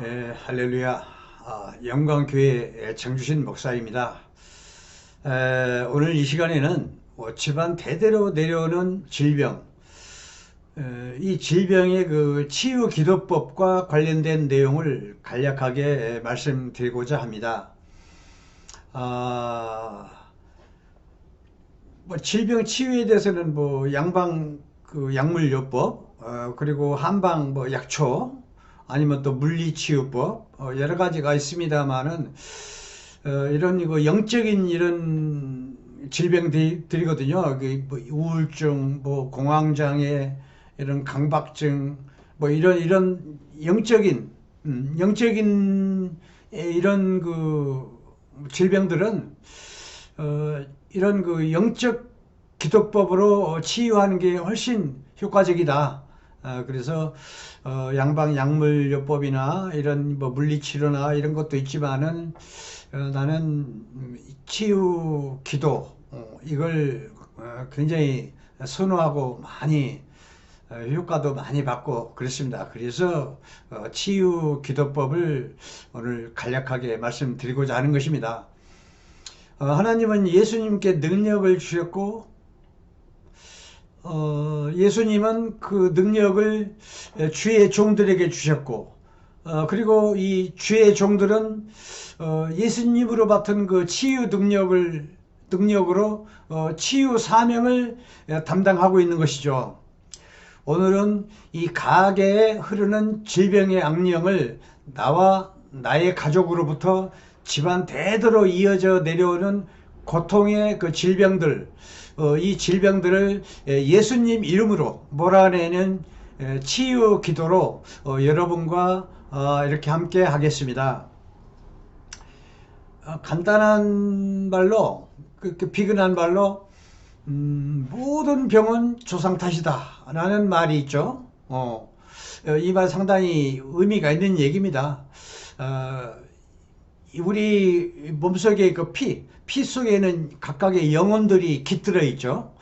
할렐루야. 영광교회 정주신 목사입니다. 오늘 이 시간에는 집안 대대로 내려오는 질병, 이 질병의 그 치유 기도법과 관련된 내용을 간략하게 말씀드리고자 합니다. 질병 치유에 대해서는 양방 그 약물요법, 그리고 한방 약초, 아니면 또 물리치유법, 여러 가지가 있습니다만은 이런 영적인 이런 질병들이거든요. 우울증, 공황장애, 이런 강박증, 이런 영적인 이런 그 질병들은 이런 그 영적 기도법으로 치유하는 게 훨씬 효과적이다. 그래서 양방 약물요법이나 이런 물리치료나 이런 것도 있지만은 나는 치유 기도, 이걸 굉장히 선호하고 많이 효과도 많이 받고 그렇습니다. 그래서 치유 기도법을 오늘 간략하게 말씀드리고자 하는 것입니다. 하나님은 예수님께 능력을 주셨고, 예수님은 그 능력을 주의 종들에게 주셨고, 그리고 이 주의 종들은 예수님으로 맡은 그 치유 능력으로 치유 사명을 담당하고 있는 것이죠. 오늘은 이 가게에 흐르는 질병의 악령을 나와 나의 가족으로부터 집안 대대로 이어져 내려오는 고통의 그 질병들, 이 질병들을 예수님 이름으로 몰아내는 치유 기도로 여러분과 이렇게 함께 하겠습니다. 간단한 말로, 비근한 말로, 모든 병은 조상 탓이다 라는 말이 있죠. 이 말 상당히 의미가 있는 얘기입니다. 우리 몸속에 그 피 속에는 각각의 영혼들이 깃들어 있죠.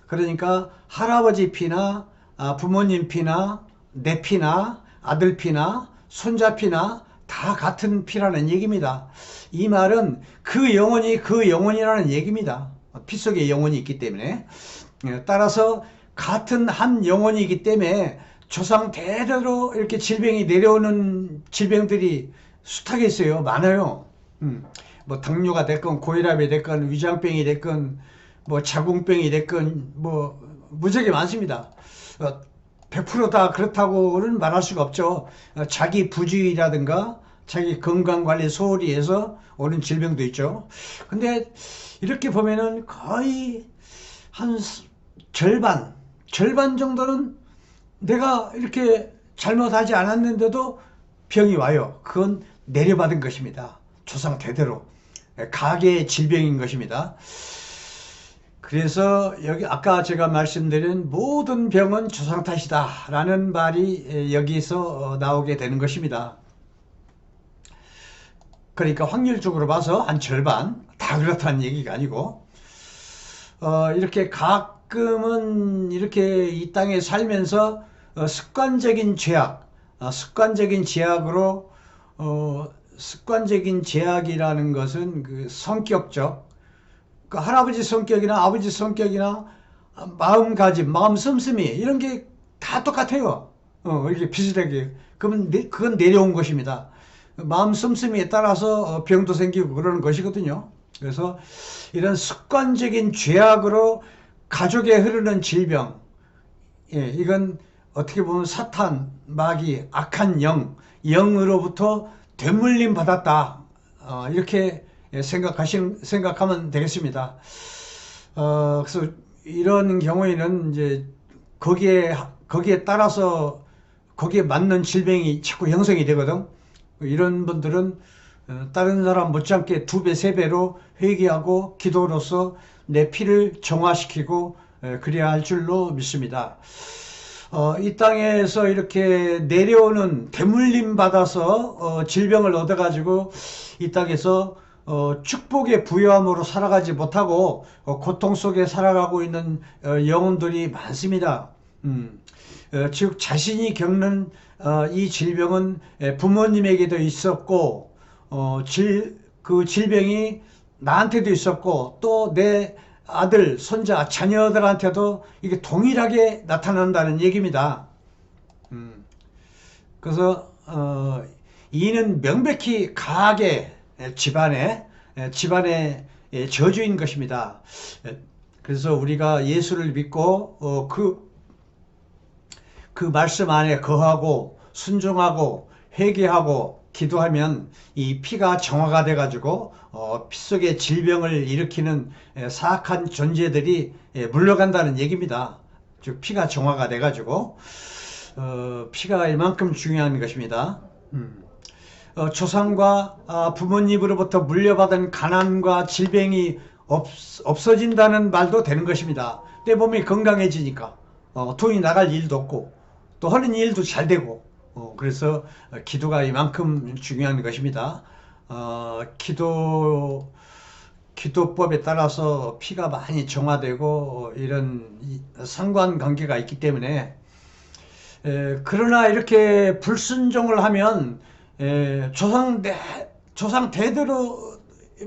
그러니까 할아버지 피나 부모님 피나 내 피나 아들 피나 손자 피나 다 같은 피라는 얘기입니다. 이 말은 그 영혼이라는 얘기입니다. 피 속에 영혼이 있기 때문에. 따라서 같은 한 영혼이기 때문에 조상 대대로 이렇게 질병이 내려오는 질병들이 숱하게 있어요. 많아요. 당뇨가 됐건 고혈압이 됐건 위장병이 됐건 자궁병이 됐건 무지하게 많습니다. 100%다 그렇다고는 말할 수가 없죠. 자기 부주의라든가 자기 건강관리 소홀히 해서 오는 질병도 있죠. 근데 이렇게 보면은 거의 한 절반 정도는 내가 이렇게 잘못하지 않았는데도 병이 와요. 그건 내려받은 것입니다. 조상 대대로. 가계의 질병인 것입니다. 그래서 여기 아까 제가 말씀드린 모든 병은 조상 탓이다 라는 말이 여기서 나오게 되는 것입니다. 그러니까 확률적으로 봐서 한 절반, 다 그렇다는 얘기가 아니고, 이렇게 가끔은 이렇게 이 땅에 살면서 습관적인 제약으로, 습관적인 제약이라는 것은 그 성격적, 그 할아버지 성격이나 아버지 성격이나 마음가짐, 마음 씀씀이 이런 게 다 똑같아요. 이렇게 비슷하게. 그러면 그건 내려온 것입니다. 마음 씀씀이에 따라서 병도 생기고 그러는 것이거든요. 그래서 이런 습관적인 죄악으로 가족에 흐르는 질병, 이건 어떻게 보면 사탄, 마귀, 악한 영으로부터 되물림 받았다. 이렇게 생각하면 되겠습니다. 그래서 이런 경우에는 이제 거기에 따라서 거기에 맞는 질병이 자꾸 형성이 되거든. 이런 분들은 다른 사람 못지않게 2배, 3배로 회개하고 기도로서 내 피를 정화시키고 그래야 할 줄로 믿습니다. 이 땅에서 이렇게 내려오는 대물림 받아서 질병을 얻어가지고 이 땅에서 축복의 부요함으로 살아가지 못하고 고통 속에 살아가고 있는 영혼들이 많습니다. 즉 자신이 겪는 이 질병은 부모님에게도 있었고 그 질병이 나한테도 있었고 또 내 아들, 손자, 자녀들한테도 이게 동일하게 나타난다는 얘기입니다. 그래서 이는 명백히 가하게 집안의 저주인 것입니다. 그래서 우리가 예수를 믿고 그 말씀 안에 거하고 순종하고 회개하고 기도하면 이 피가 정화가 돼 가지고 피 속에 질병을 일으키는 사악한 존재들이 물러간다는 얘기입니다. 즉 피가 정화가 돼 가지고 피가 이만큼 중요한 것입니다. 조상과 부모님으로부터 물려받은 가난과 질병이 없어진다는 말도 되는 것입니다. 내 몸이 건강해지니까 돈이 나갈 일도 없고 또 하는 일도 잘 되고 그래서 기도가 이만큼 중요한 것입니다. 기도법에 따라서 피가 많이 정화되고 이런 상관관계가 있기 때문에 그러나 이렇게 불순종을 하면 조상 대대로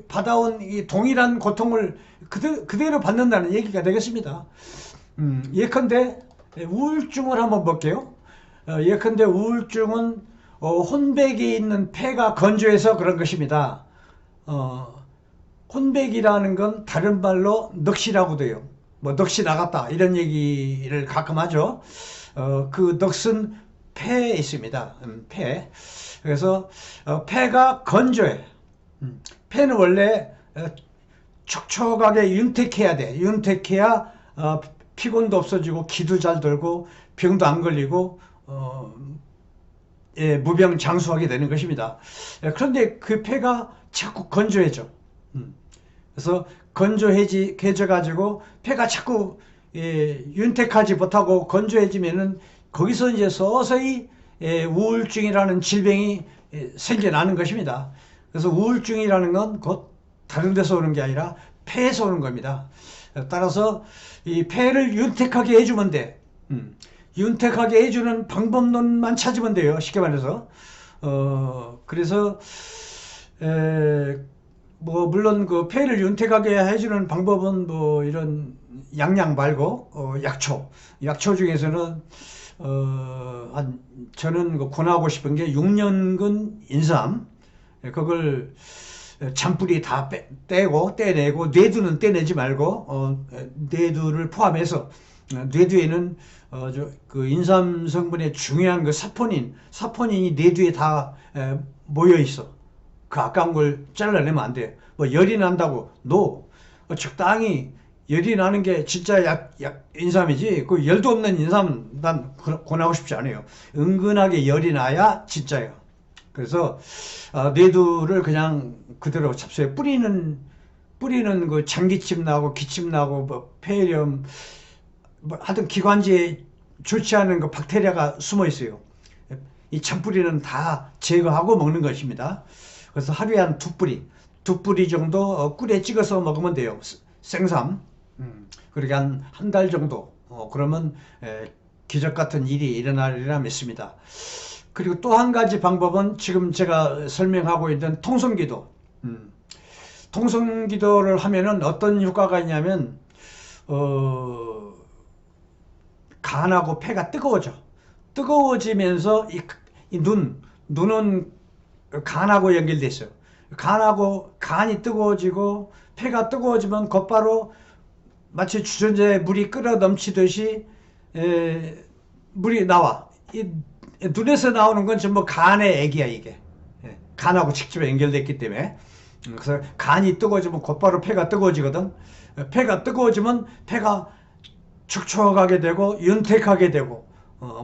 받아온 이 동일한 고통을 그대로 받는다는 얘기가 되겠습니다. 예컨대 우울증을 한번 볼게요. 예컨대 우울증은 혼백이 있는 폐가 건조해서 그런 것입니다. 혼백이라는 건 다른 말로 넋이라고도 해요. 뭐 넋이 나갔다 이런 얘기를 가끔 하죠. 그 넋은 폐에 있습니다. 폐. 그래서 폐가 건조해. 폐는 원래 촉촉하게 윤택해야 돼. 윤택해야 피곤도 없어지고 기도 잘 돌고 병도 안 걸리고 무병장수하게 되는 것입니다. 그런데 그 폐가 자꾸 건조해져. 그래서 건조해져 가지고 폐가 자꾸 윤택하지 못하고 건조해지면은 거기서 이제 서서히 우울증이라는 질병이 생겨나는 것입니다. 그래서 우울증이라는 건 곧 다른 데서 오는 게 아니라 폐에서 오는 겁니다. 따라서 이 폐를 윤택하게 해주면 돼. 윤택하게 해주는 방법론만 찾으면 돼요. 쉽게 말해서. 그래서 뭐 물론 그 폐를 윤택하게 해주는 방법은 뭐 이런 양양 말고 약초 중에서는 저는 그 권하고 싶은 게 6년근 인삼, 그걸 잔뿌리 다 떼내고 뇌두는 떼내지 말고 뇌두를 포함해서 뇌두에는 그 인삼 성분의 중요한 그 사포닌이 뇌두에 다 모여 있어. 그 아까운 걸 잘라내면 안 돼. 뭐 열이 난다고 적당히 열이 나는 게 진짜 인삼이지. 그 열도 없는 인삼 난 권하고 싶지 않아요. 은근하게 열이 나야 진짜예요. 그래서 뇌두를 그냥 그대로 잡숴요. 뿌리는 그 장기침 나고 기침 나고 뭐 폐렴 뭐 하여튼 기관지에 좋지 않은 그 박테리아가 숨어 있어요. 이 잔뿌리는 다 제거하고 먹는 것입니다. 그래서 하루에 한 두 뿌리 정도 꿀에 찍어서 먹으면 돼요. 생삼. 그렇게 한 달 정도. 그러면 기적 같은 일이 일어나리라 믿습니다. 그리고 또 한 가지 방법은 지금 제가 설명하고 있는 통성기도. 통성기도를 하면은 어떤 효과가 있냐면 간하고 폐가 뜨거워지면서 이 눈은 간하고 연결돼 있어요. 간이 뜨거워지고 폐가 뜨거워지면 곧바로 마치 주전자에 물이 끓어 넘치듯이 물이 나와. 이 눈에서 나오는 건 전부 간의 액이야 이게. 간하고 직접 연결됐기 때문에. 그래서 간이 뜨거워지면 곧바로 폐가 뜨거워지거든. 폐가 뜨거워지면 폐가 촉촉하게 되고 윤택하게 되고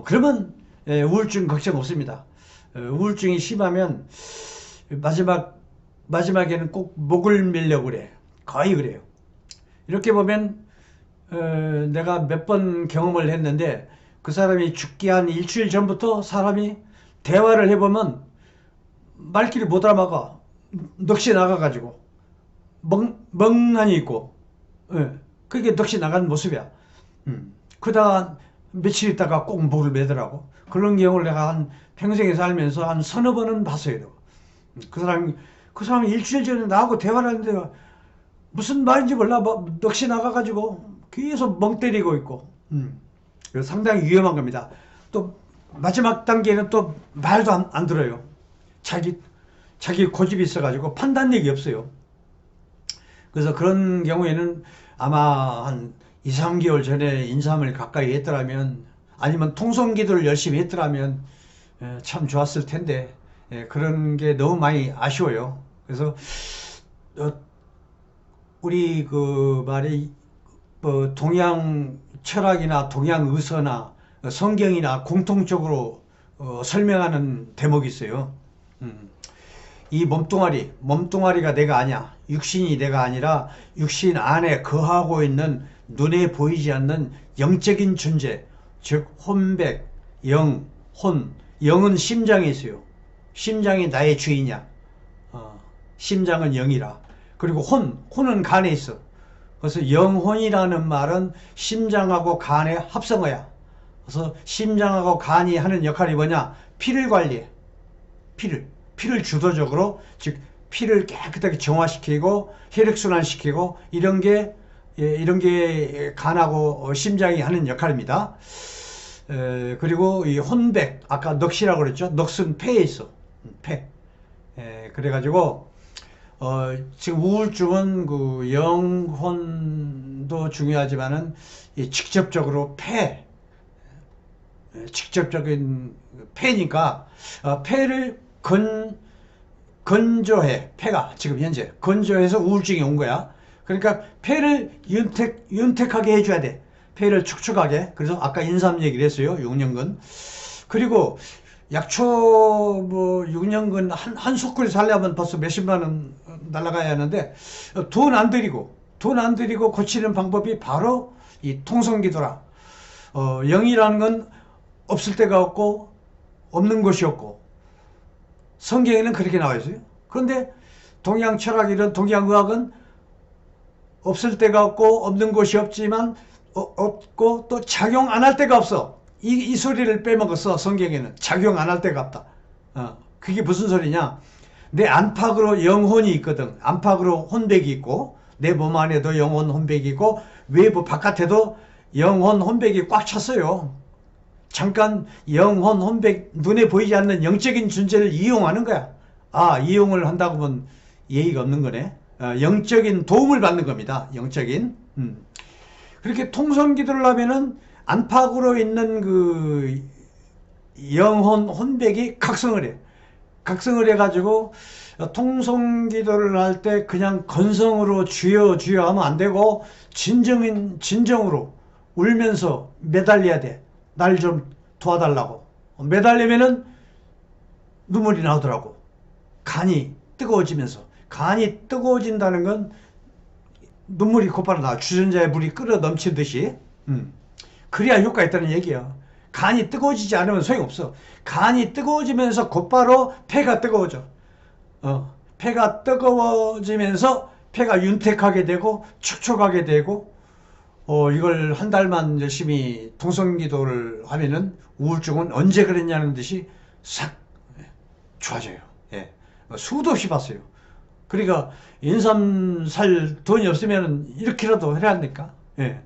그러면 우울증 걱정 없습니다. 우울증이 심하면 마지막에는 꼭 목을 밀려고 그래. 거의 그래요. 이렇게 보면 내가 몇 번 경험을 했는데 그 사람이 죽기 한 일주일 전부터 사람이 대화를 해보면 말귀를 못 알아먹어. 넋이 나가가지고 멍하니 있고 그게 넋이 나간 모습이야. 그러다가 며칠 있다가 꼭 물을 매더라고. 그런 경우를 내가 한 평생에 살면서 한 서너 번은 봤어요. 그 사람이 일주일 전에 나하고 대화를 하는데 무슨 말인지 몰라. 뭐 넋이 나가가지고 계속 멍 때리고 있고. 그래서 상당히 위험한 겁니다. 또 마지막 단계는 또 말도 안 들어요. 자기 고집이 있어가지고 판단력이 없어요. 그래서 그런 경우에는 아마 한 2, 3개월 전에 인삼을 가까이 했더라면, 아니면 통성기도를 열심히 했더라면 참 좋았을 텐데, 그런 게 너무 많이 아쉬워요. 그래서 우리 그 말이 뭐 동양 철학이나 동양 의서나 성경이나 공통적으로 설명하는 대목이 있어요. 이 몸뚱아리가 내가 아니야. 육신이 내가 아니라 육신 안에 거하고 있는 눈에 보이지 않는 영적인 존재, 즉 혼백, 영, 혼. 영은 심장에 있어요. 심장이 나의 주인이야. 심장은 영이라. 그리고 혼은 간에 있어. 그래서 영혼이라는 말은 심장하고 간의 합성어야. 그래서 심장하고 간이 하는 역할이 뭐냐? 피를 관리해. 피를 주도적으로, 즉 피를 깨끗하게 정화시키고 혈액순환시키고 이런 게 간하고 심장이 하는 역할입니다. 그리고 이 혼백, 아까 넋이라고 그랬죠. 넋은 폐에 있어. 폐. 그래가지고 지금 우울증은 그 영혼도 중요하지만은 직접적으로 직접적인 폐니까 폐를 건조해. 폐가 지금 현재 건조해서 우울증이 온 거야. 그러니까 폐를 윤택하게 해줘야 돼. 폐를 축축하게. 그래서 아까 인삼 얘기를 했어요. 6년근. 그리고 약초 뭐 6년근 한 소쿠리 살려면 벌써 몇십만 원 날라가야 하는데 돈 안 들이고 고치는 방법이 바로 이 통성기도라. 영이라는 건 없을 때가 없고 없는 것이 없고, 성경에는 그렇게 나와 있어요. 그런데 동양 철학 이런 동양 의학은 없을 때가 없고 없는 것이 없지만 없고 또 작용 안 할 때가 없어. 이 소리를 빼먹었어. 성경에는 작용 안 할 데가 없다. 그게 무슨 소리냐? 내 안팎으로 영혼이 있거든. 안팎으로 혼백이 있고 내 몸 안에도 영혼 혼백이 있고 외부 바깥에도 영혼 혼백이 꽉 찼어요. 잠깐 영혼 혼백, 눈에 보이지 않는 영적인 존재를 이용하는 거야. 이용을 한다고 하면 예의가 없는 거네. 영적인 도움을 받는 겁니다. 영적인. 그렇게 통성기도를 하면은 안팎으로 있는 그 영혼 혼백이 각성을 해. 각성을 해가지고 통성기도를 할 때 그냥 건성으로 주여 주여 하면 안 되고 진정으로 울면서 매달려야 돼. 날 좀 도와달라고. 매달리면은 눈물이 나오더라고. 간이 뜨거워지면서. 간이 뜨거워진다는 건 눈물이 곧바로 나와. 주전자에 물이 끓어 넘치듯이. 그래야 효과가 있다는 얘기야. 간이 뜨거워지지 않으면 소용없어. 간이 뜨거워지면서 곧바로 폐가 뜨거워져. 폐가 뜨거워지면서 폐가 윤택하게 되고 촉촉하게 되고, 이걸 한 달만 열심히 통성기도를 하면은 우울증은 언제 그랬냐는 듯이 싹 좋아져요. 예. 수도 없이 봤어요. 그러니까 인삼 살 돈이 없으면 이렇게라도 해야 하니까. 예.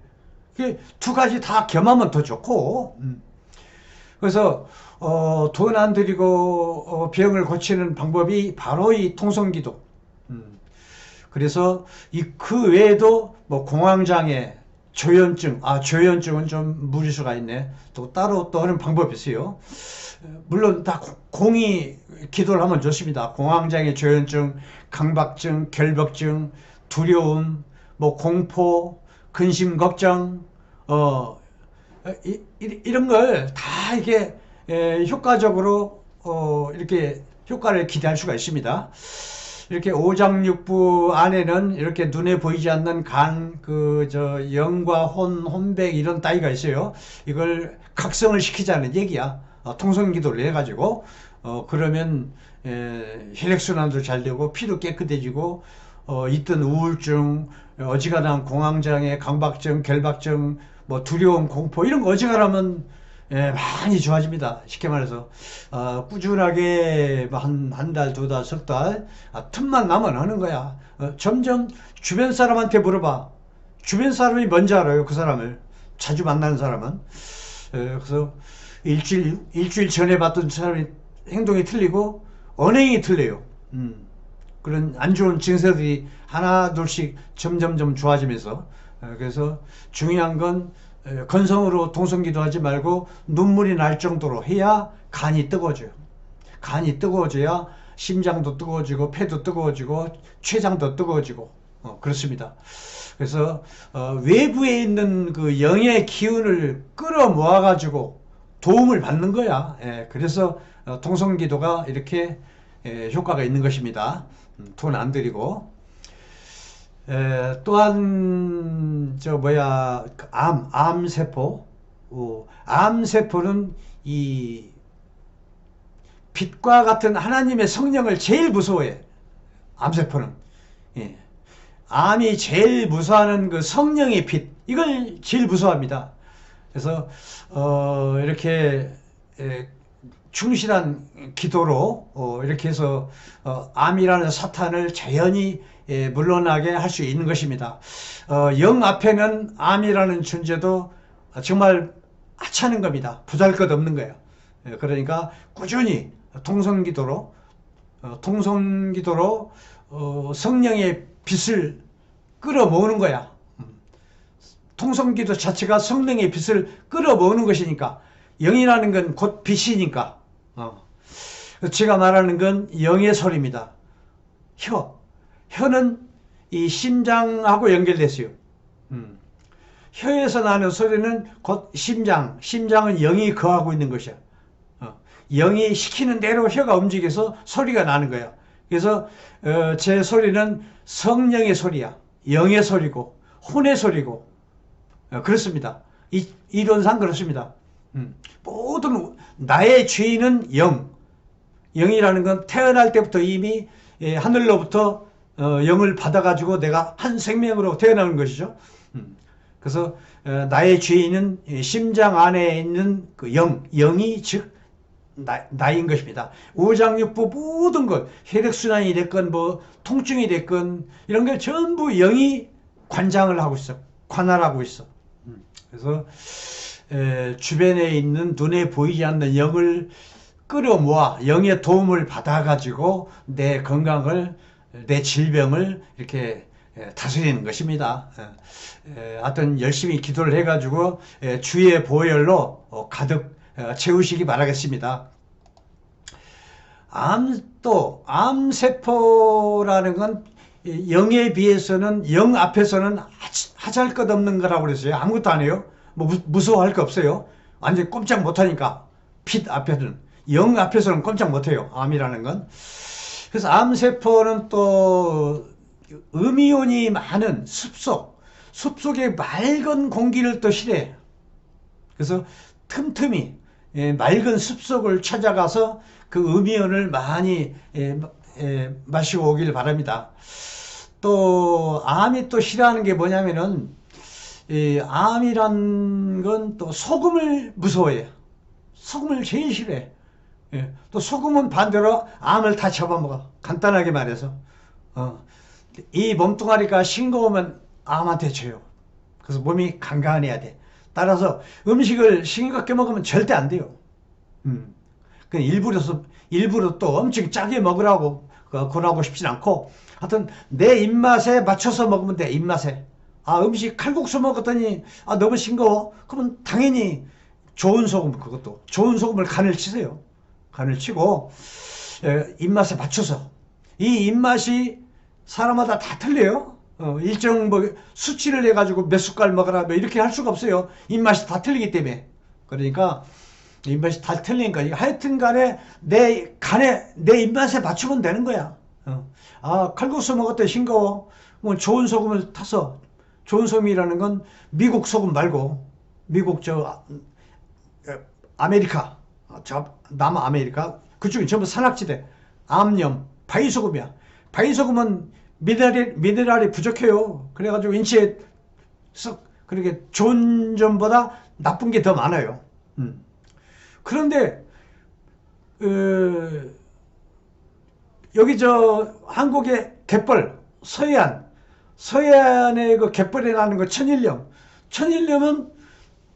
두 가지 다 겸하면 더 좋고. 그래서 돈 안 들이고 병을 고치는 방법이 바로 이 통성기도. 그래서 그 외에도 뭐 공황장애, 조현증은 좀 무리수가 있네. 또 따로 또 하는 방법이 있어요. 물론 다 공이 기도를 하면 좋습니다. 공황장애, 조현증, 강박증, 결벽증, 두려움, 뭐 공포, 근심, 걱정, 이런 걸 다 이게 효과적으로 이렇게 효과를 기대할 수가 있습니다. 이렇게 오장육부 안에는 이렇게 눈에 보이지 않는 영과 혼백 이런 따위가 있어요. 이걸 각성을 시키자는 얘기야. 통성기도를 해가지고 그러면 혈액순환도 잘 되고 피도 깨끗해지고 있던 우울증, 어지간한 공황장애, 강박증, 결박증, 뭐 두려움, 공포 이런 거 어지간하면 많이 좋아집니다. 쉽게 말해서 꾸준하게 뭐 한 달, 두 달, 석 달 틈만 나면 하는 거야. 점점 주변 사람한테 물어봐. 주변 사람이 뭔지 알아요. 그 사람을 자주 만나는 사람은. 그래서 일주일 전에 봤던 사람이 행동이 틀리고 언행이 틀려요. 그런 안 좋은 증세들이 하나 둘씩 점점점 좋아지면서 그래서 중요한 건 건성으로 동성기도 하지 말고 눈물이 날 정도로 해야 간이 뜨거워져요. 간이 뜨거워져야 심장도 뜨거워지고 폐도 뜨거워지고 췌장도 뜨거워지고 그렇습니다. 그래서 외부에 있는 그 영의 기운을 끌어모아 가지고 도움을 받는 거야. 그래서 동성기도가 이렇게 효과가 있는 것입니다. 돈 안 들이고. 또한 암세포. 암세포는 이 빛과 같은 하나님의 성령을 제일 무서워해. 암세포는. 암이 제일 무서워하는 그 성령의 빛, 이걸 제일 무서워합니다. 그래서 이렇게 충실한 기도로 이렇게 해서 암이라는 사탄을 자연히 물러나게 할 수 있는 것입니다. 영 앞에는 암이라는 존재도 정말 하찮은 겁니다. 보잘것없는 거예요. 그러니까 꾸준히 통성기도로 성령의 빛을 끌어모으는 거야. 통성기도 자체가 성령의 빛을 끌어모으는 것이니까, 영이라는 건 곧 빛이니까. 제가 말하는 건 영의 소리입니다. 혀는 이 심장하고 연결됐어요. 혀에서 나는 소리는 곧 심장은 영이 거하고 있는 것이야. 영이 시키는 대로 혀가 움직여서 소리가 나는 거야. 그래서 제 소리는 성령의 소리야. 영의 소리고 혼의 소리고 그렇습니다. 이론상 그렇습니다. 모든 나의 주인은 영이라는 건 태어날 때부터 이미 하늘로부터 영을 받아가지고 내가 한 생명으로 태어나는 것이죠. 그래서 나의 주인은 심장 안에 있는 그 영이 즉 나인 것입니다. 오장육부 모든 것, 혈액순환이 됐건 뭐 통증이 됐건 이런 걸 전부 영이 관장을 하고 있어. 관할하고 있어. 그래서 주변에 있는 눈에 보이지 않는 영을 끌어모아 영의 도움을 받아가지고 내 건강을, 내 질병을 이렇게 다스리는 것입니다. 하여튼 열심히 기도를 해가지고 주의 보혈로 가득 채우시기 바라겠습니다. 암세포라는 건 영에 비해서는, 영 앞에서는 하잘것없는 거라고 그랬어요. 아무것도 안 해요. 뭐 무서워할 거 없어요. 완전히 꼼짝 못하니까. 빛 앞에는, 영 앞에서는 꼼짝 못해요. 암이라는 건. 그래서 암세포는 또 음이온이 많은 숲속의 맑은 공기를 또 싫어해요. 그래서 틈틈이 맑은 숲속을 찾아가서 그 음이온을 많이 마시고 오길 바랍니다. 또 암이 또 싫어하는 게 뭐냐면은 암이란 건 또 소금을 무서워해요. 소금을 제일 싫어해. 또 소금은 반대로 암을 다 잡아먹어. 간단하게 말해서 이 몸뚱아리가 싱거우면 암한테 줘요. 그래서 몸이 간간해야 돼. 따라서 음식을 싱겁게 먹으면 절대 안 돼요. 그 일부러 또 엄청 짜게 먹으라고 권하고 싶진 않고, 하여튼 내 입맛에 맞춰서 먹으면 돼. 입맛에. 음식 칼국수 먹었더니 너무 싱거워. 그러면 당연히 좋은 소금, 그것도 좋은 소금을 간을 치세요. 간을 치고 입맛에 맞춰서. 이 입맛이 사람마다 다 틀려요. 일정 수치를 해가지고 몇 숟갈 먹어라 뭐 이렇게 할 수가 없어요. 입맛이 다 틀리기 때문에. 그러니까 입맛이 다 틀리니까 하여튼 간에 내 입맛에 맞추면 되는 거야. 칼국수 먹었더니 싱거워. 뭐 좋은 소금을 타서, 좋은 소금이라는 건 미국 소금 말고 미국 아메리카, 남아메리카 그쪽이 전부 산악지대, 암염, 바위소금이야. 바위소금은 미네랄이 부족해요. 그래가지고 인체에 썩 그렇게 좋은 점보다 나쁜 게 더 많아요. 그런데 여기 한국의 갯벌 서해안의 그 갯벌에 나는 거 천일염은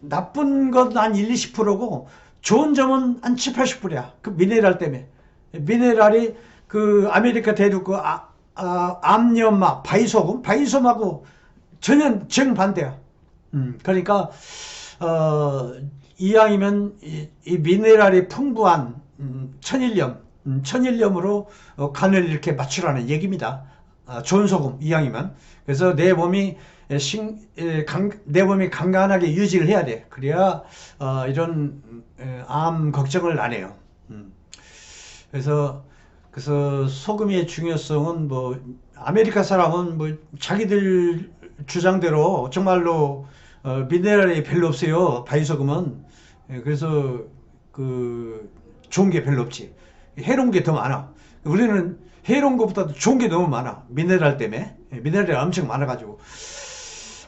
나쁜 건 한 1, 20%고 좋은 점은 한 7, 80%야. 그 미네랄 때문에. 미네랄이 그 아메리카 대륙 그 암염막 바이솜하고 전혀 정반대야. 그러니까 이왕이면 이 미네랄이 풍부한 천일염으로 간을 이렇게 맞추라는 얘기입니다. 좋은 소금 이왕이면. 그래서 내 몸이 간간하게 유지를 해야 돼. 그래야 이런 암 걱정을 안 해요. 그래서 소금의 중요성은 뭐 아메리카 사람은 뭐 자기들 주장대로 정말로 미네랄이 별로 없어요. 바이소금은. 그래서 그 좋은 게 별로 없지. 해로운 게 더 많아. 우리는 해로운 것보다도 좋은 게 너무 많아. 미네랄 때문에. 미네랄이 엄청 많아가지고.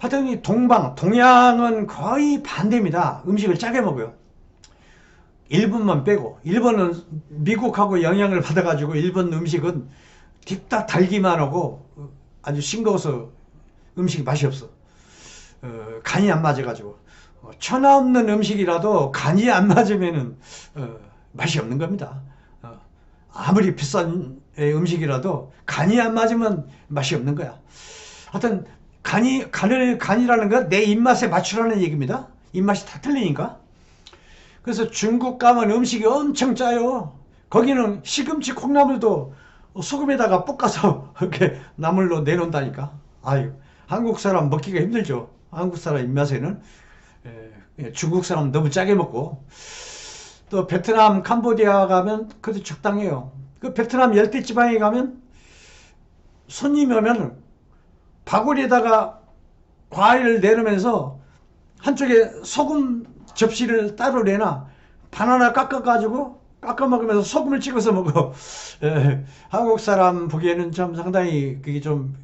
하여튼 이 동양은 거의 반대입니다. 음식을 짜게 먹어요. 일본만 빼고. 일본은 미국하고 영향을 받아가지고 일본 음식은 딥다 달기만 하고 아주 싱거워서 음식이 맛이 없어. 간이 안 맞아가지고. 천하 없는 음식이라도 간이 안 맞으면은 맛이 없는 겁니다. 아무리 비싼 음식이라도 간이 안 맞으면 맛이 없는 거야. 하여튼 간이라는 건 내 입맛에 맞추라는 얘기입니다. 입맛이 다 틀리니까. 그래서 중국 가면 음식이 엄청 짜요. 거기는 시금치 콩나물도 소금에다가 볶아서 이렇게 나물로 내놓는다니까. 아유, 한국 사람 먹기가 힘들죠. 한국 사람 입맛에는. 중국 사람 너무 짜게 먹고. 또 베트남, 캄보디아 가면 그래도 적당해요. 그 베트남 열대지방에 가면 손님이 오면 바구니에다가 과일을 내놓으면서 한쪽에 소금 접시를 따로 내놔. 바나나 깎아가지고 깎아 먹으면서 소금을 찍어서 먹어. 한국 사람 보기에는 참 상당히 그게 좀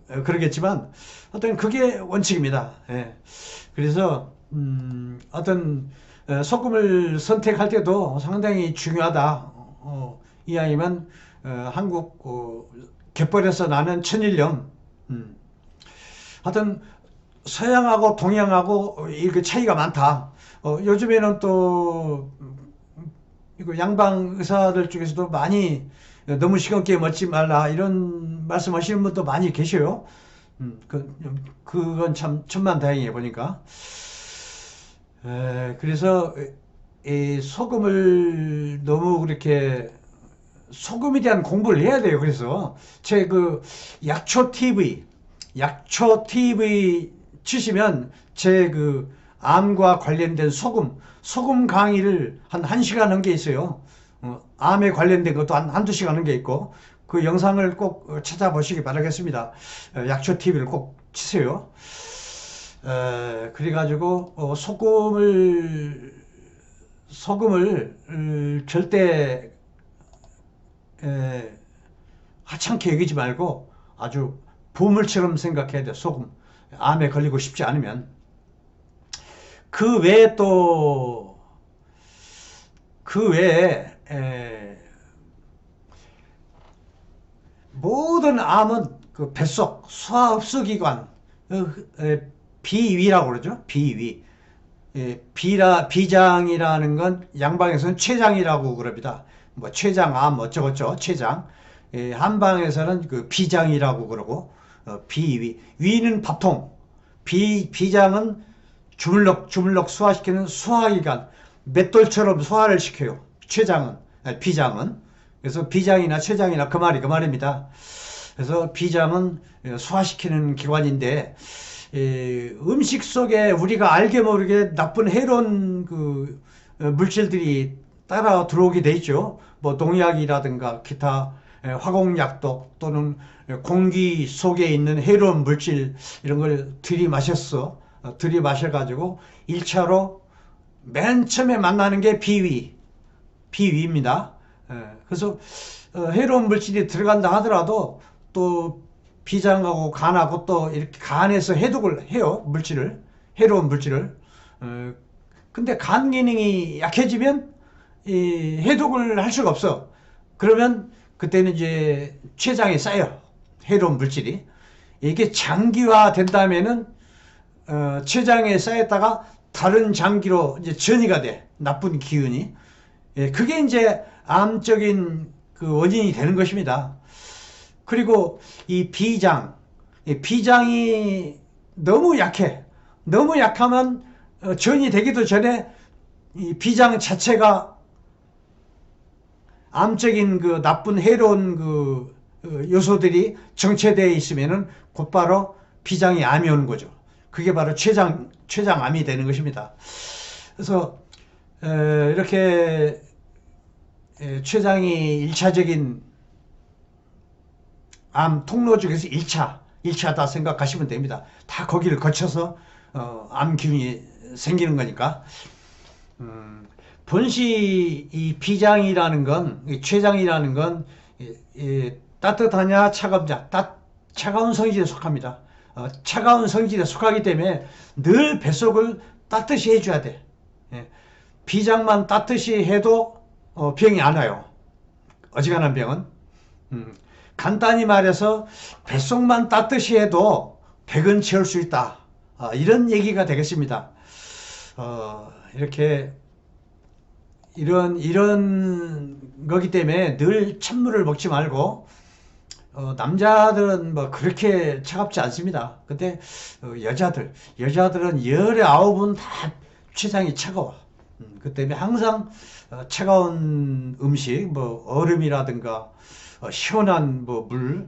그러겠지만 어떤 그게 원칙입니다. 그래서 어떤 소금을 선택할 때도 상당히 중요하다. 이왕이면 한국 갯벌에서 나는 천일염. 하여튼 서양하고 동양하고 이렇게 차이가 많다. 요즘에는 또 이거 양방 의사들 중에서도 많이 너무 시끄럽게 먹지 말라 이런 말씀하시는 분도 많이 계셔요. 그건 참 천만다행이에요 보니까. 그래서 이 소금을 너무 그렇게 소금에 대한 공부를 해야 돼요. 그래서 제 그 약초 TV 치시면 제 그 암과 관련된 소금 강의를 한 1시간 한 게 있어요. 암에 관련된 것도 한두 시간 한 게 있고 그 영상을 꼭 찾아보시기 바라겠습니다. 약초 TV를 꼭 치세요. 그래가지고 소금을 절대 하찮게 여기지 말고 아주 보물처럼 생각해야 돼요. 소금. 암에 걸리고 싶지 않으면. 그 외에 모든 암은 그 뱃속 소화흡수기관 비위라고 그러죠. 비위. 비장이라는 건 양방에서는 췌장이라고 그럽니다. 뭐 췌장암 어쩌고저쩌고 췌장. 한방에서는 그 비장이라고 그러고 비위. 위는 밥통. 비장은 주물럭 소화시키는 소화기관. 맷돌처럼 소화를 시켜요. 비장은. 그래서 비장이나 췌장이나 그 말입니다. 그래서 비장은 소화시키는 기관인데 음식 속에 우리가 알게 모르게 나쁜 해로운 그 물질들이 따라 들어오게 돼 있죠. 뭐 농약이라든가 기타 화공약도 또는 공기 속에 있는 해로운 물질 이런 걸 들이마셔가지고 1차로 맨 처음에 만나는 게 비위입니다. 그래서 해로운 물질이 들어간다 하더라도 또 비장하고 간하고 또 이렇게 간에서 해독을 해요. 물질을. 해로운 물질을. 근데 간 기능이 약해지면 이 해독을 할 수가 없어. 그러면 그때는 이제 췌장에 쌓여 해로운 물질이. 이게 장기화 된다면은 췌장에 쌓였다가 다른 장기로 이제 전이가 돼. 나쁜 기운이. 예, 그게 이제 암적인 그 원인이 되는 것입니다. 그리고 이 비장, 이 비장이 너무 약해. 너무 약하면 전이 되기도 전에 이 비장 자체가 암적인 그 나쁜 해로운 그 요소들이 정체되어 있으면은 곧바로 비장이 암이 오는 거죠. 그게 바로 췌장암이 되는 것입니다. 그래서 이렇게 췌장이 1차적인 암 통로 중에서 1차다 생각하시면 됩니다. 다 거기를 거쳐서 암 기운이 생기는 거니까. 본시 이 비장이라는 건, 이 췌장이라는 건 따뜻하냐 차갑냐, 차가운 성질에 속합니다. 차가운 성질에 속하기 때문에 늘 뱃속을 따뜻이 해줘야 돼. 예. 비장만 따뜻이 해도 병이 안 와요. 어지간한 병은. 간단히 말해서 뱃속만 따뜻이 해도 백은 채울 수 있다. 이런 얘기가 되겠습니다. 이렇게 이런 거기 때문에 늘 찬물을 먹지 말고 남자들은 뭐 그렇게 차갑지 않습니다. 근데 여자들은 19은 다 췌장이 차가워. 그 때문에 항상 차가운 음식, 뭐 얼음이라든가 시원한 뭐 물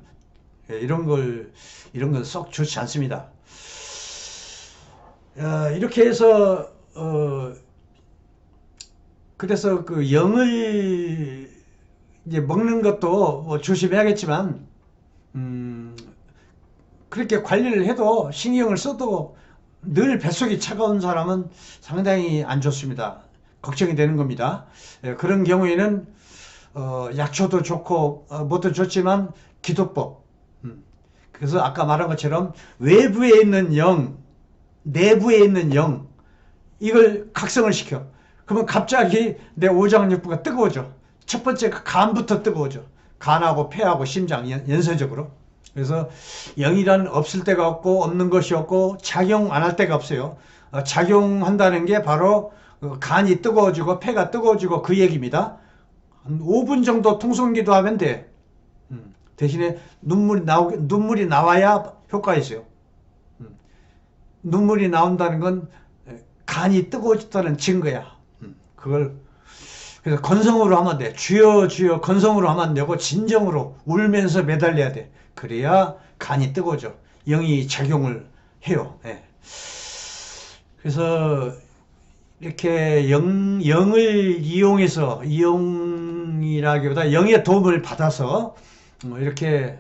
이런 건 썩 좋지 않습니다. 이렇게 해서 그래서 그 영을 이제 먹는 것도 뭐 조심해야겠지만 그렇게 관리를 해도 신경을 써도 늘 뱃속이 차가운 사람은 상당히 안 좋습니다. 걱정이 되는 겁니다. 그런 경우에는 약초도 좋고 뭐도 좋지만 기도법. 그래서 아까 말한 것처럼 외부에 있는 영, 내부에 있는 영 이걸 각성을 시켜. 그러면 갑자기 내 오장육부가 뜨거워져. 첫 번째 간부터 뜨거워져. 간하고 폐하고 심장 연쇄적으로. 그래서 영이란 없을 데가 없고 없는 것이 없고 작용 안 할 데가 없어요. 작용한다는 게 바로 간이 뜨거워지고 폐가 뜨거워지고 그 얘기입니다. 한 5분 정도 통성기도 하면 돼. 대신에 눈물이 나와야 효과가 있어요. 눈물이 나온다는 건 간이 뜨거워졌다는 증거야. 그래서 건성으로 하면 돼. 주여 주여 건성으로 하면 안 되고 진정으로 울면서 매달려야 돼. 그래야 간이 뜨거워져. 영이 작용을 해요. 예. 그래서 이렇게 영을 이용해서 이용이라기보다 영의 도움을 받아서 이렇게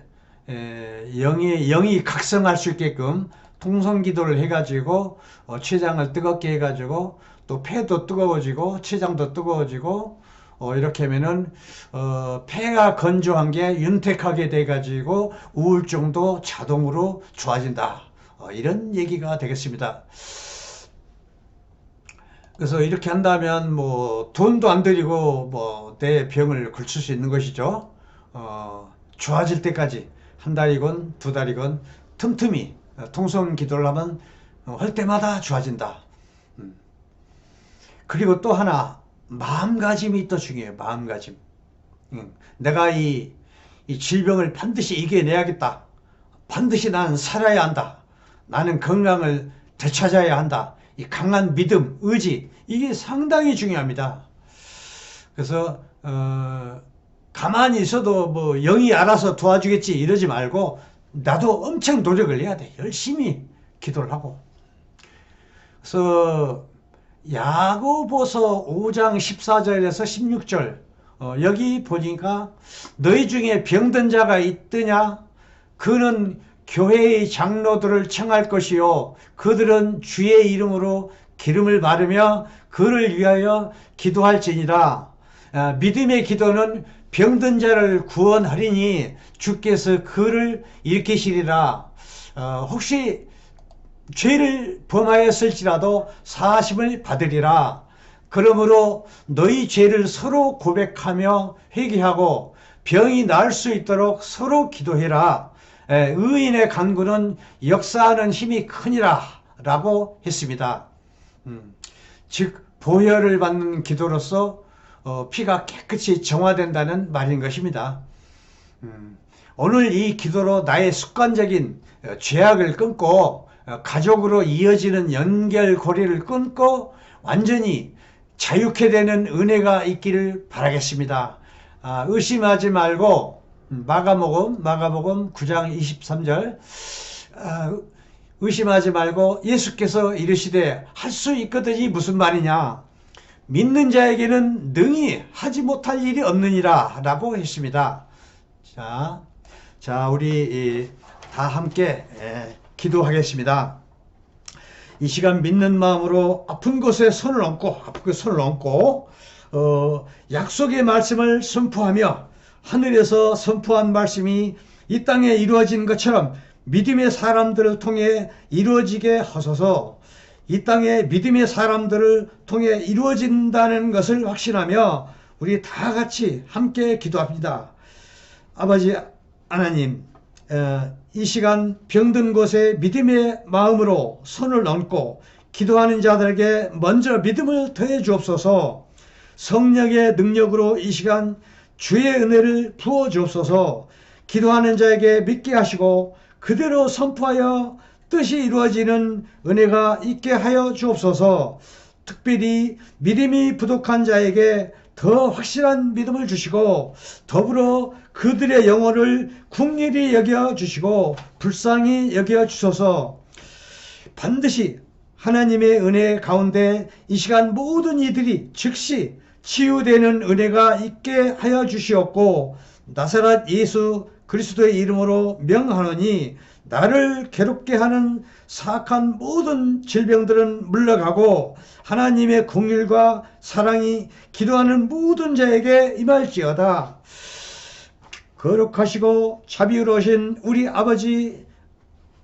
영이 각성할 수 있게끔 통성기도를 해가지고 췌장을 뜨겁게 해가지고 또 폐도 뜨거워지고 췌장도 뜨거워지고 이렇게 하면은 폐가 건조한 게 윤택하게 돼가지고 우울증도 자동으로 좋아진다. 이런 얘기가 되겠습니다. 그래서 이렇게 한다면 뭐 돈도 안 들이고 뭐 내 병을 고칠 수 있는 것이죠. 좋아질 때까지 한 달이건 두 달이건 틈틈이 통성 기도를 하면 할 때마다 좋아진다. 그리고 또 하나 마음가짐이 또 중요해요. 마음가짐. 내가 이 질병을 반드시 이겨내야겠다. 반드시 나는 살아야 한다. 나는 건강을 되찾아야 한다. 이 강한 믿음, 의지 이게 상당히 중요합니다. 그래서 가만히 있어도 뭐 영이 알아서 도와주겠지 이러지 말고 나도 엄청 노력을 해야 돼. 열심히 기도를 하고. 그래서 야고보서 5장 14절에서 16절 여기 보니까 너희 중에 병든 자가 있더냐 그는 교회의 장로들을 청할 것이요 그들은 주의 이름으로 기름을 바르며 그를 위하여 기도할지니라. 믿음의 기도는 병든 자를 구원하리니 주께서 그를 일으키시리라. 혹시 죄를 범하였을지라도 사하심을 받으리라. 그러므로 너희 죄를 서로 고백하며 회개하고 병이 나을 수 있도록 서로 기도해라. 의인의 간구는 역사하는 힘이 크니라 라고 했습니다. 즉 보혈을 받는 기도로서 피가 깨끗이 정화된다는 말인 것입니다. 오늘 이 기도로 나의 습관적인 죄악을 끊고 가족으로 이어지는 연결고리를 끊고 완전히 자유케 되는 은혜가 있기를 바라겠습니다. 의심하지 말고 마가복음 9장 23절 의심하지 말고 예수께서 이르시되 할 수 있거든이 무슨 말이냐, 믿는 자에게는 능히 하지 못할 일이 없느니라 라고 했습니다. 자 우리 다 함께 기도하겠습니다. 이 시간 믿는 마음으로 아픈 곳에 손을 얹고 약속의 말씀을 선포하며 하늘에서 선포한 말씀이 이 땅에 이루어진 것처럼 믿음의 사람들을 통해 이루어지게 하소서. 이 땅에 믿음의 사람들을 통해 이루어진다는 것을 확신하며 우리 다 같이 함께 기도합니다. 아버지 하나님, 이 시간 병든 곳에 믿음의 마음으로 손을 얹고 기도하는 자들에게 먼저 믿음을 더해 주옵소서. 성령의 능력으로 이 시간 주의 은혜를 부어 주옵소서. 기도하는 자에게 믿게 하시고 그대로 선포하여 뜻이 이루어지는 은혜가 있게 하여 주옵소서. 특별히 믿음이 부족한 자에게 더 확실한 믿음을 주시고 더불어 그들의 영혼을 긍휼히 여겨 주시고 불쌍히 여겨 주소서. 반드시 하나님의 은혜 가운데 이 시간 모든 이들이 즉시 치유되는 은혜가 있게 하여 주시옵고 나사렛 예수 그리스도의 이름으로 명하노니 나를 괴롭게 하는 사악한 모든 질병들은 물러가고 하나님의 긍휼과 사랑이 기도하는 모든 자에게 임할지어다. 거룩하시고 자비로우신 우리 아버지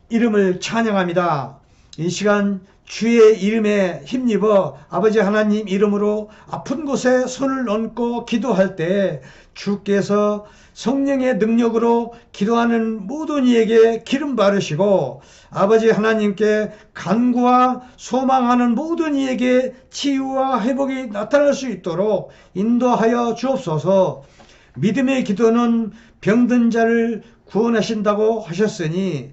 이름을 찬양합니다. 이 시간 주의 이름에 힘입어 아버지 하나님 이름으로 아픈 곳에 손을 얹고 기도할 때 주께서 성령의 능력으로 기도하는 모든 이에게 기름 바르시고 아버지 하나님께 간구와 소망하는 모든 이에게 치유와 회복이 나타날 수 있도록 인도하여 주옵소서. 믿음의 기도는 병든 자를 구원하신다고 하셨으니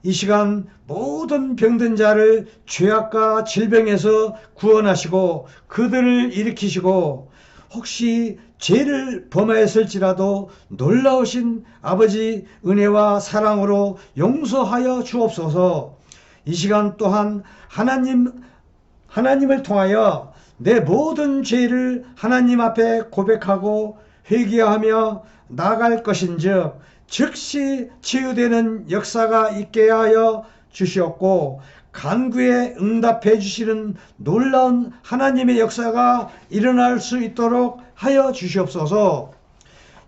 이 시간 모든 병든 자를 죄악과 질병에서 구원하시고 그들을 일으키시고 혹시 죄를 범하였을지라도 놀라우신 아버지 은혜와 사랑으로 용서하여 주옵소서. 이 시간 또한 하나님을 통하여 내 모든 죄를 하나님 앞에 고백하고 회개하며 나아갈 것인즉 즉시 치유되는 역사가 있게 하여 주시옵고 간구에 응답해 주시는 놀라운 하나님의 역사가 일어날 수 있도록 하여 주시옵소서.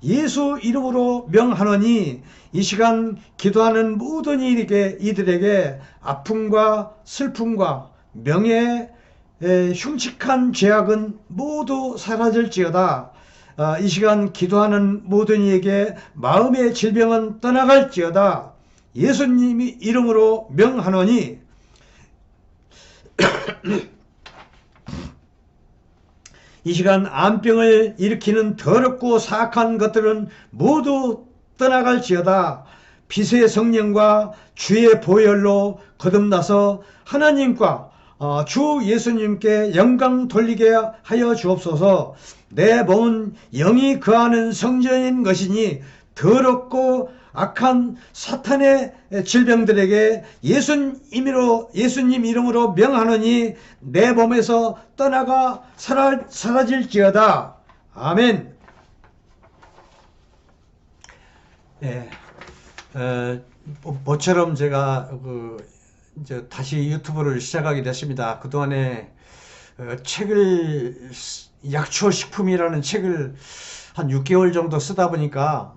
예수 이름으로 명하노니 이 시간 기도하는 모든 이들에게 아픔과 슬픔과 명예, 흉측한 죄악은 모두 사라질지어다. 이 시간 기도하는 모든 이에게 마음의 질병은 떠나갈지어다. 예수님이 이름으로 명하노니 이 시간 암병을 일으키는 더럽고 사악한 것들은 모두 떠나갈지어다. 빛의 성령과 주의 보혈로 거듭나서 하나님과 주 예수님께 영광 돌리게 하여 주옵소서. 내 몸은 영이 거하는 성전인 것이니 더럽고 악한 사탄의 질병들에게 예수님 이름으로 명하노니 내 몸에서 떠나가 사라질지어다. 아멘. 네, 모처럼 제가 이제 다시 유튜브를 시작하게 됐습니다. 그동안에 책을 약초식품이라는 책을 한 6개월 정도 쓰다 보니까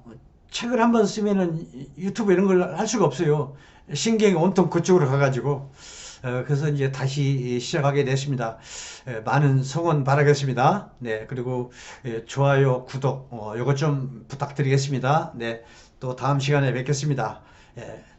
책을 한번 쓰면은 유튜브 이런 걸 할 수가 없어요. 신경이 온통 그쪽으로 가가지고 그래서 이제 다시 시작하게 됐습니다. 많은 성원 바라겠습니다. 네, 그리고 좋아요, 구독 요것 좀 부탁드리겠습니다. 네, 또 다음 시간에 뵙겠습니다. 예.